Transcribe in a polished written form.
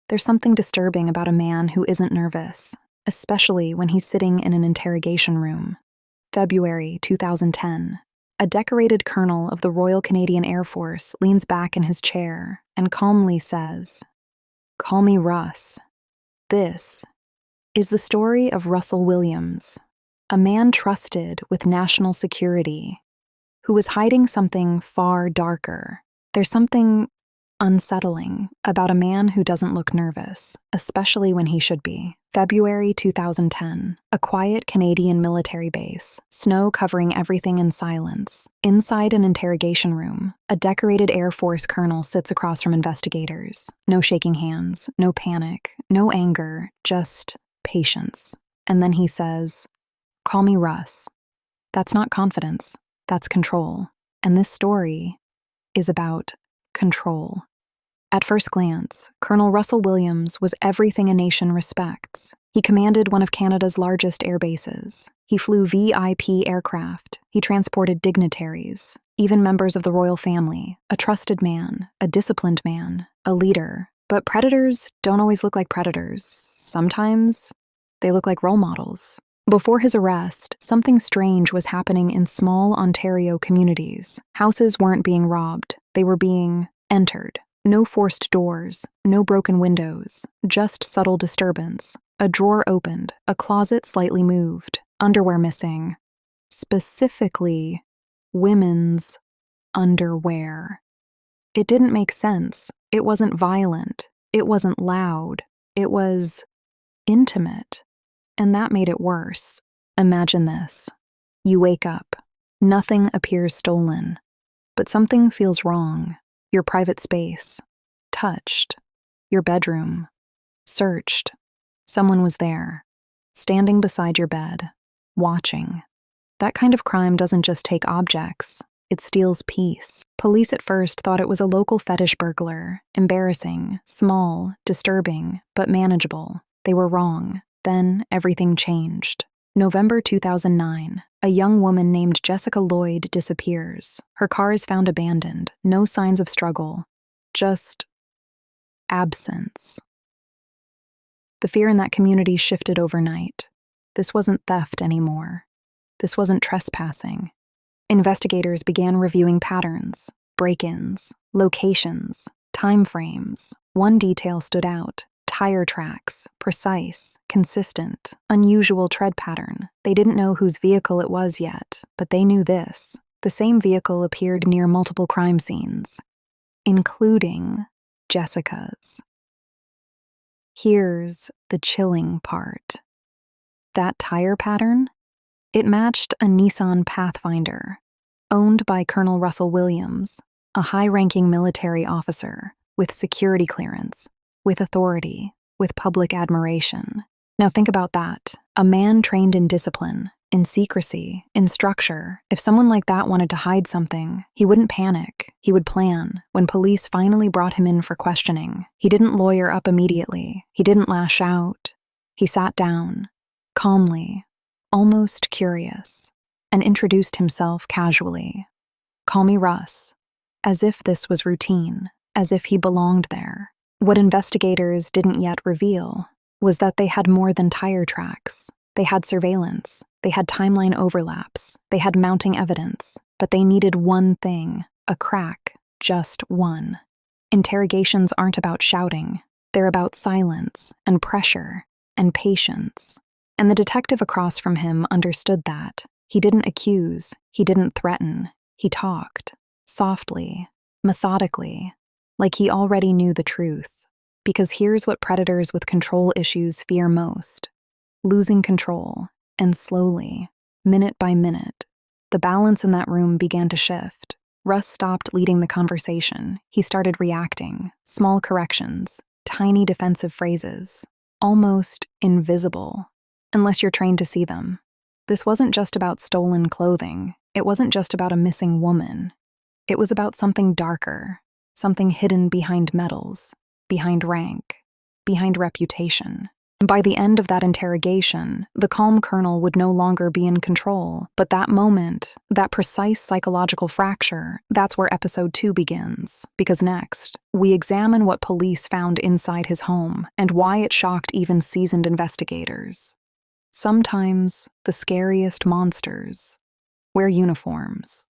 There's something disturbing about a man who isn't nervous, especially when he's sitting in an interrogation room. February 2010. A decorated colonel of the Royal Canadian Air Force leans back in his chair and calmly says, "Call me Russ." This is the story of Russell Williams, a man trusted with national security, who was hiding something far darker. There's something unsettling about a man who doesn't look nervous, especially when he should be. February 2010, a quiet Canadian military base, snow covering everything in silence. Inside an interrogation room, a decorated Air Force colonel sits across from investigators. No shaking hands, no panic, no anger, just patience. And then he says, "Call me Russ." That's not confidence, that's control. And this story is about control. At first glance, Colonel Russell Williams was everything a nation respects. He commanded one of Canada's largest air bases. He flew VIP aircraft. He transported dignitaries, even members of the royal family. A trusted man, a disciplined man, a leader. But predators don't always look like predators. Sometimes they look like role models. Before his arrest, something strange was happening in small Ontario communities. Houses weren't being robbed, they were being entered. No forced doors, no broken windows, just subtle disturbance. A drawer opened, a closet slightly moved, underwear missing. Specifically, women's underwear. It didn't make sense. It wasn't violent. It wasn't loud. It was intimate. And that made it worse. Imagine this. You wake up. Nothing appears stolen. But something feels wrong. Your private space. Touched. Your bedroom. Searched. Someone was there. Standing beside your bed. Watching. That kind of crime doesn't just take objects. It steals peace. Police at first thought it was a local fetish burglar. Embarrassing, small, disturbing, but manageable. They were wrong. Then everything changed. November 2009, a young woman named Jessica Lloyd disappears. Her car is found abandoned, no signs of struggle, just absence. The fear in that community shifted overnight. This wasn't theft anymore. This wasn't trespassing. Investigators began reviewing patterns, break-ins, locations, time frames. One detail stood out. Tire tracks, precise, consistent, unusual tread pattern. They didn't know whose vehicle it was yet, but they knew this. The same vehicle appeared near multiple crime scenes, including Jessica's. Here's the chilling part. That tire pattern? It matched a Nissan Pathfinder, owned by Colonel Russell Williams, a high-ranking military officer with security clearance, with authority, with public admiration. Now think about that. A man trained in discipline, in secrecy, in structure. If someone like that wanted to hide something, he wouldn't panic. He would plan. When police finally brought him in for questioning, he didn't lawyer up immediately. He didn't lash out. He sat down, calmly, almost curious, and introduced himself casually. "Call me Russ," as if this was routine, as if he belonged there. What investigators didn't yet reveal was that they had more than tire tracks. They had surveillance, they had timeline overlaps, they had mounting evidence, but they needed one thing, a crack, just one. Interrogations aren't about shouting, they're about silence and pressure and patience. And the detective across from him understood that. He didn't accuse, he didn't threaten, he talked, softly, methodically, like he already knew the truth. Because here's what predators with control issues fear most: losing control, and slowly, minute by minute, the balance in that room began to shift. Russ stopped leading the conversation. He started reacting, small corrections, tiny defensive phrases, almost invisible, unless you're trained to see them. This wasn't just about stolen clothing. It wasn't just about a missing woman. It was about something darker, something hidden behind medals, behind rank, behind reputation. By the end of that interrogation, the calm colonel would no longer be in control, but that moment, that precise psychological fracture, that's where episode 2 begins. Because next, we examine what police found inside his home and why it shocked even seasoned investigators. Sometimes the scariest monsters wear uniforms.